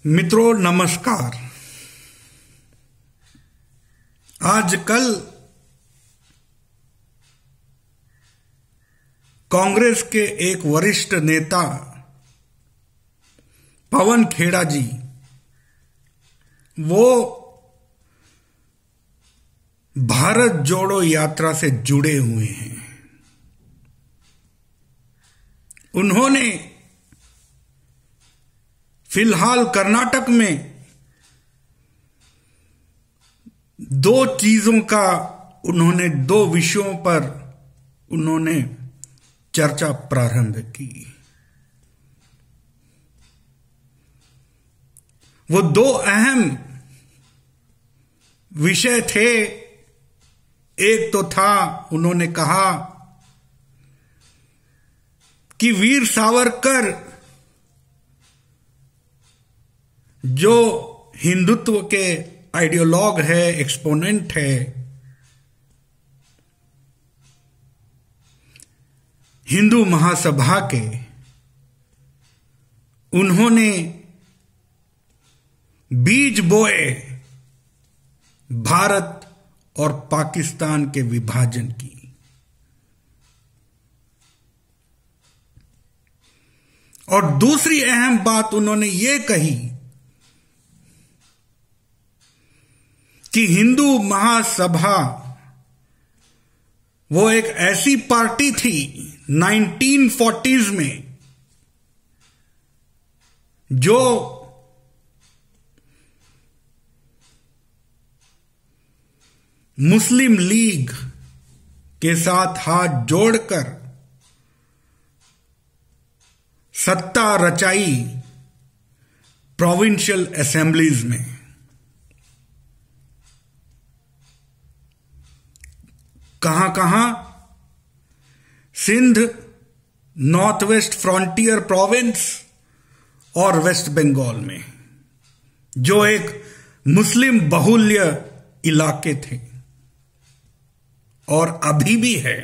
मित्रों नमस्कार। आजकल कांग्रेस के एक वरिष्ठ नेता पवन खेड़ा जी वो भारत जोड़ो यात्रा से जुड़े हुए हैं। उन्होंने फिलहाल कर्नाटक में दो विषयों पर उन्होंने चर्चा प्रारंभ की। वो दो अहम विषय थे। एक तो था, उन्होंने कहा कि वीर सावरकर जो हिंदुत्व के आइडियोलॉग है, एक्सपोनेंट है, हिंदू महासभा के, उन्होंने बीज बोए भारत और पाकिस्तान के विभाजन की। और दूसरी अहम बात उन्होंने ये कही कि हिंदू महासभा वो एक ऐसी पार्टी थी 1940s में जो मुस्लिम लीग के साथ हाथ जोड़कर सत्ता रचाई प्रोविंशियल असेंबलीज में। कहां कहां? सिंध, नॉर्थ वेस्ट फ्रंटियर प्रोविंस और वेस्ट बंगाल में, जो एक मुस्लिम बहुल्य इलाके थे और अभी भी है।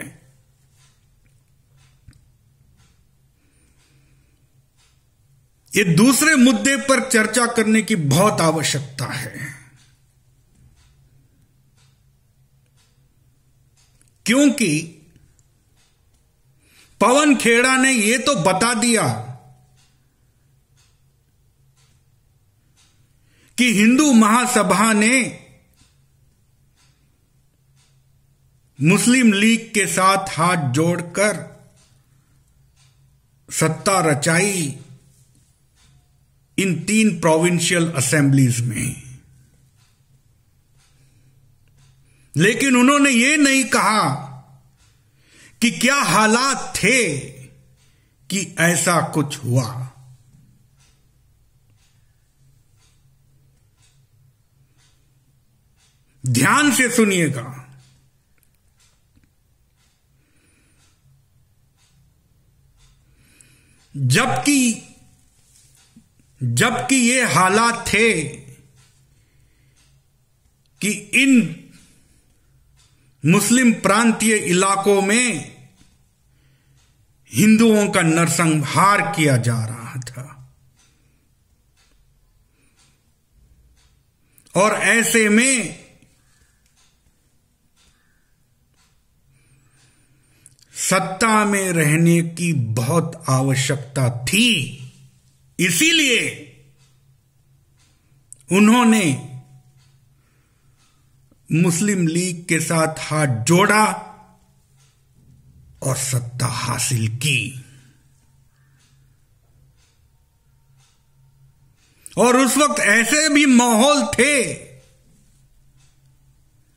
ये दूसरे मुद्दे पर चर्चा करने की बहुत आवश्यकता है, क्योंकि पवन खेड़ा ने यह तो बता दिया कि हिंदू महासभा ने मुस्लिम लीग के साथ हाथ जोड़कर सत्ता रचाई इन 3 प्रोविंशियल असेंबलीज में। लेकिन उन्होंने ये नहीं कहा कि क्या हालात थे कि ऐसा कुछ हुआ। ध्यान से सुनिएगा। जबकि ये हालात थे कि इन मुस्लिम प्रांतीय इलाकों में हिंदुओं का नरसंहार किया जा रहा था, और ऐसे में सत्ता में रहने की बहुत आवश्यकता थी। इसीलिए उन्होंने मुस्लिम लीग के साथ हाथ जोड़ा और सत्ता हासिल की। और उस वक्त ऐसे भी माहौल थे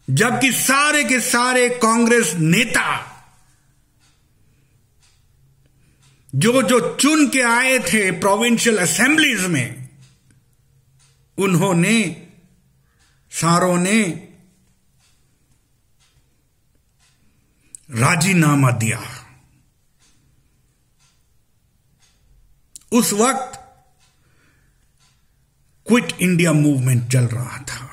जबकि सारे के सारे कांग्रेस नेता जो चुन के आए थे प्रोविंशियल असेंबलीज में, उन्होंने सारों ने राजीनामा दिया। उस वक्त क्विट इंडिया मूवमेंट चल रहा था।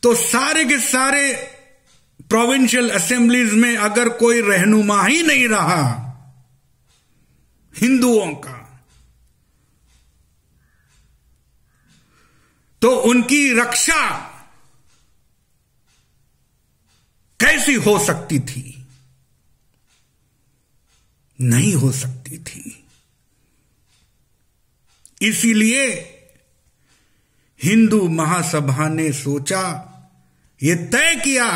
तो सारे के सारे प्रोविंशियल असेंबलीज में अगर कोई रहनुमा ही नहीं रहा हिंदुओं का, तो उनकी रक्षा कैसी हो सकती थी? नहीं हो सकती थी। इसीलिए हिंदू महासभा ने सोचा, यह तय किया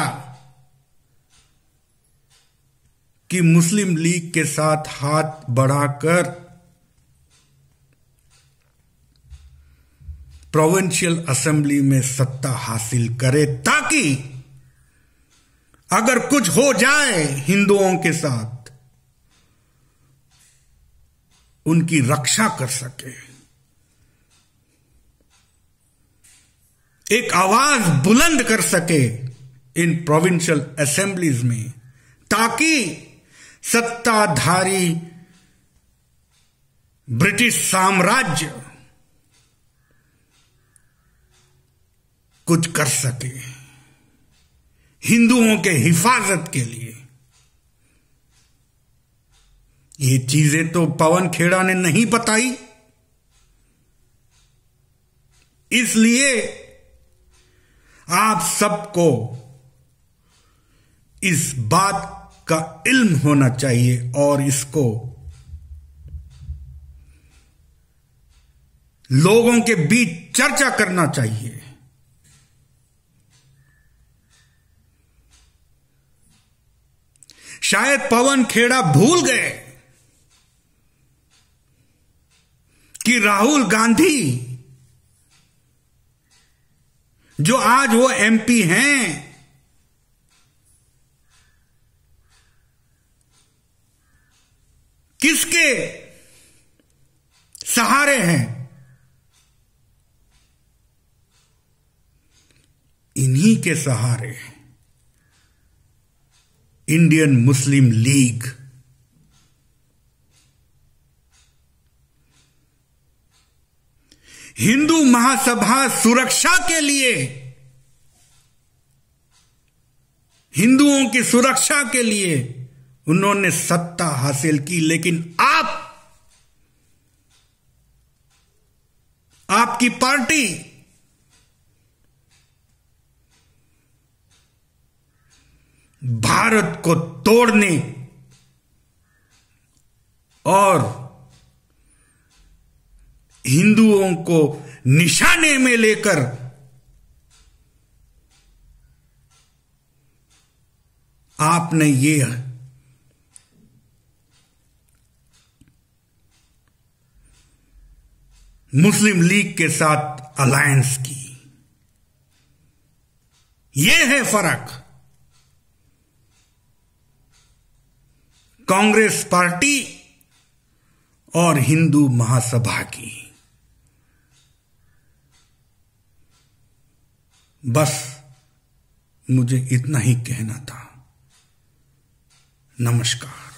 कि मुस्लिम लीग के साथ हाथ बढ़ाकर प्रोविंशियल असेंबली में सत्ता हासिल करे, ताकि अगर कुछ हो जाए हिंदुओं के साथ उनकी रक्षा कर सके, एक आवाज बुलंद कर सके इन प्रोविंशियल असेंबलीज में, ताकि सत्ताधारी ब्रिटिश साम्राज्य कुछ कर सके हिंदुओं के हिफाजत के लिए। ये चीजें तो पवन खेड़ा ने नहीं बताई, इसलिए आप सबको इस बात का इल्म होना चाहिए और इसको लोगों के बीच चर्चा करना चाहिए। शायद पवन खेड़ा भूल गए कि राहुल गांधी जो आज वो एमपी हैं, किसके सहारे हैं? इन्हीं के सहारे Indian Muslim league. Hindu Mahasabha सुरक्षा के लिए, हिंदुओं की सुरक्षा के लिए उन्होंने सत्ता हासिल की, लेकिन आपकी पार्टी भारत को तोड़ने और हिंदुओं को निशाने में लेकर आपने ये मुस्लिम लीग के साथ अलायंस की। यह है फर्क कांग्रेस पार्टी और हिंदू महासभा की। बस मुझे इतना ही कहना था। नमस्कार।